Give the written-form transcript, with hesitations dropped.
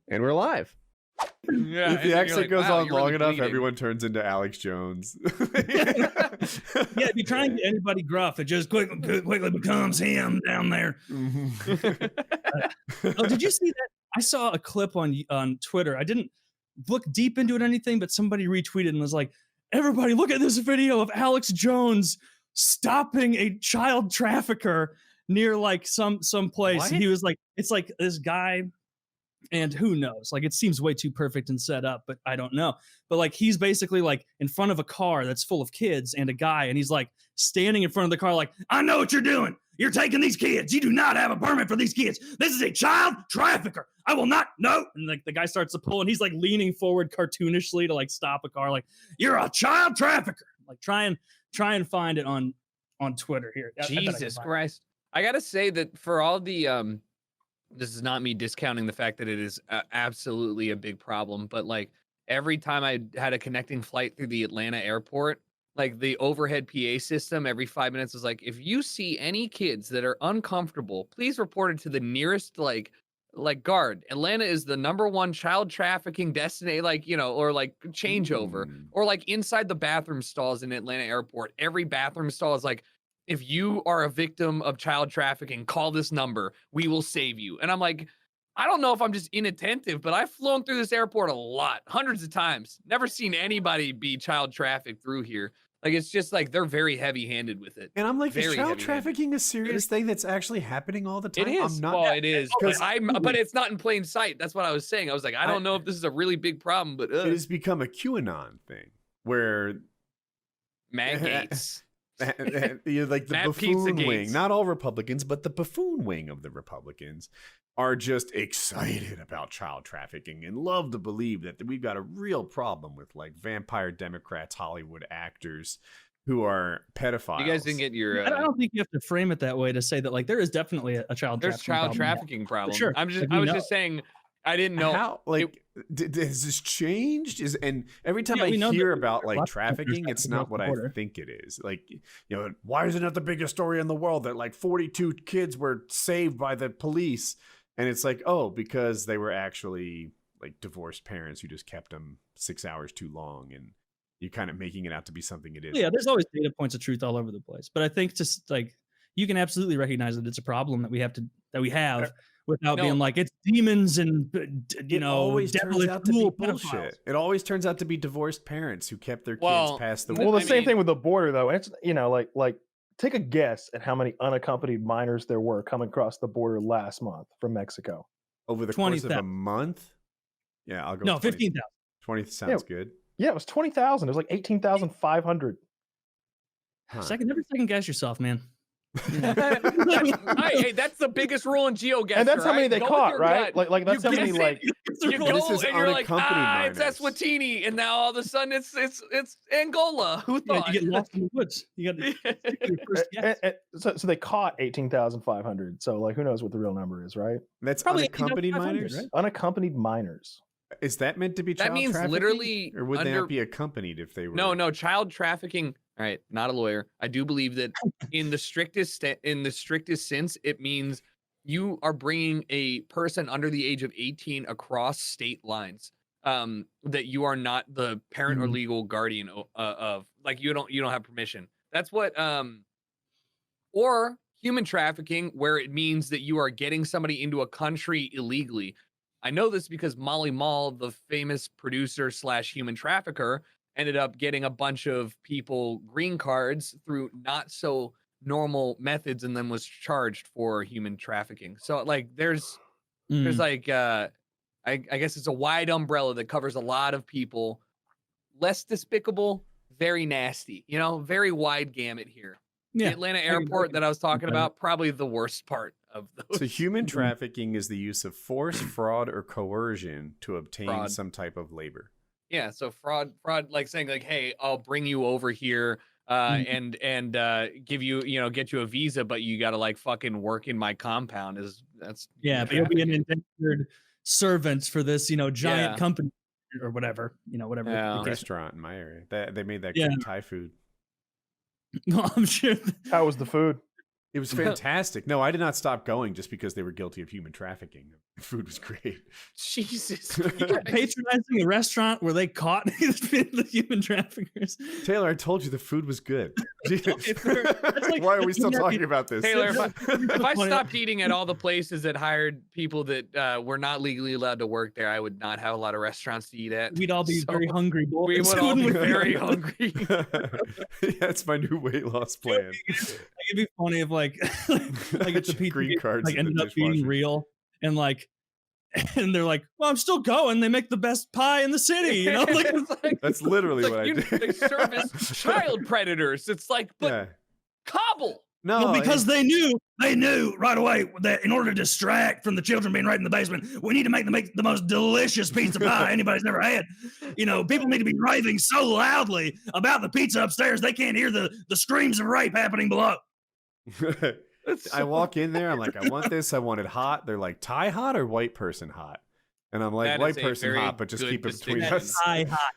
And we're live. Yeah, if the accent goes on long enough, bleeding. everyone turns into Alex Jones. Yeah, if you try and get anybody gruff, it just quickly becomes him down there. Oh, did you see that? I saw a clip on Twitter. I didn't look deep into it or anything, but somebody retweeted and was like, everybody look at this video of Alex Jones stopping a child trafficker near like some place. What? And he was like, it's like this guy, and who knows, like it seems way too perfect and set up, but I don't know. But like he's basically like in front of a car that's full of kids and a guy, and he's like standing in front of the car like, I know what you're doing. You're taking these kids. You do not have a permit for these kids. This is a child trafficker. I will not, no. And like the guy starts to pull and he's like leaning forward cartoonishly to like stop a car. Like, you're a child trafficker. Like try and find it on Twitter here. Jesus Christ. I got to say that for all the, this is not me discounting the fact that it is absolutely a big problem, but like every time I had a connecting flight through the Atlanta airport, like the overhead PA system every 5 minutes was like, if you see any kids that are uncomfortable, please report it to the nearest like guard. Atlanta is the #1 child trafficking destination, like, you know, or like changeover, or like inside the bathroom stalls in Atlanta airport. Every bathroom stall is like, if you are a victim of child trafficking, call this number. We will save you. And I'm like, I don't know if I'm just inattentive, but I've flown through this airport a lot, hundreds of times. Never seen anybody be child trafficked through here. Like, it's just like they're very heavy-handed with it. And I'm like, Very is child trafficking a serious thing that's actually happening all the time? It is. I'm not, well, it is. But it's not in plain sight. That's what I was saying. I was like, I don't know if this is a really big problem, but it has become a QAnon thing where Matt Gaetz. You're like the Matt buffoon Pizza wing. Gates. Not all Republicans, but the buffoon wing of the Republicans are just excited about child trafficking and love to believe that we've got a real problem with like vampire Democrats, Hollywood actors who are pedophiles. You guys didn't get your. I don't think you have to frame it that way to say that like there is definitely a child. There's child trafficking problem. Sure. I was just saying. I didn't know how like has this changed. And every time I hear about like trafficking, it's not what I think it is. Like, you know, why isn't it the biggest story in the world that like 42 kids were saved by the police? And it's like, oh, because they were actually like divorced parents who just kept them 6 hours too long, and you're kind of making it out to be something it isn't. Yeah, there's always data points of truth all over the place. But I think just like you can absolutely recognize that it's a problem that we have without being like it's demons and you know, always turns out to be bullshit. Pedophiles. It always turns out to be divorced parents who kept their kids past the. Well, the same thing with the border, though. It's, you know, like take a guess at how many unaccompanied minors there were coming across the border last month from Mexico. Over the course of a month? Yeah, I'll go. No, 15,000. 20 sounds good. Yeah, it was 20,000. It was like 18,500. Huh. Never second guess yourself, man. Hey, that's the biggest rule in GeoGuessr. And that's how many they caught, right? Like that's how many like you go and you're like, it's Eswatini, and now all of a sudden it's Angola. Who thought? You get lost in the woods. You got your first guess. So they caught 18,500. So like, who knows what the real number is, right? That's probably unaccompanied minors. Right? Unaccompanied minors. Is that meant to be child trafficking? That means literally, or would they not be accompanied if they were? No, child trafficking. All right, not a lawyer. I do believe that in the strictest sense, it means you are bringing a person under the age of 18 across state lines. That you are not the parent or legal guardian of. Like you don't have permission. That's what. Or human trafficking, where it means that you are getting somebody into a country illegally. I know this because Molly Mall, the famous producer / human trafficker, ended up getting a bunch of people green cards through not so normal methods and then was charged for human trafficking. So like there's like I guess it's a wide umbrella that covers a lot of people. Less despicable, very nasty, you know, very wide gamut here. Yeah. The Atlanta airport that I was talking about, probably the worst part of those. So human trafficking is the use of force, fraud, or coercion to obtain some type of labor. Yeah, so fraud, like saying like, hey, I'll bring you over here and give you, you know, get you a visa, but you got to like fucking work in my compound. But you'll be an indentured servant for this, you know, giant company or whatever, you know, whatever. Yeah. Restaurant in my area. They made that good Thai food. Well, I'm sure. How was the food? It was fantastic. No, I did not stop going just because they were guilty of human trafficking. The food was great. Jesus. Patronizing a restaurant where they caught the human traffickers. Taylor, I told you the food was good. Like, why are we still talking about this? Taylor, if I stopped eating at all the places that hired people that were not legally allowed to work there, I would not have a lot of restaurants to eat at. We'd all be very hungry boys. We would all be very hungry. Yeah, that's my new weight loss plan. It'd be funny if like if the pizza green cards like in the ended up being dishwasher. real and like and they're like, well, I'm still going. They make the best pie in the city, you know? Like, That's literally what I did. They service child predators. It's like, but cobble. No, well, because they knew right away that in order to distract from the children being right in the basement, we need to make the most delicious pizza pie anybody's ever had. You know, people need to be raving so loudly about the pizza upstairs they can't hear the screams of rape happening below. I walk in there, I'm like, I want this. I want it hot. They're like, Thai hot or white person hot? And I'm like, That white is a person very hot, but just good keep it between distinction. us. Thai hot.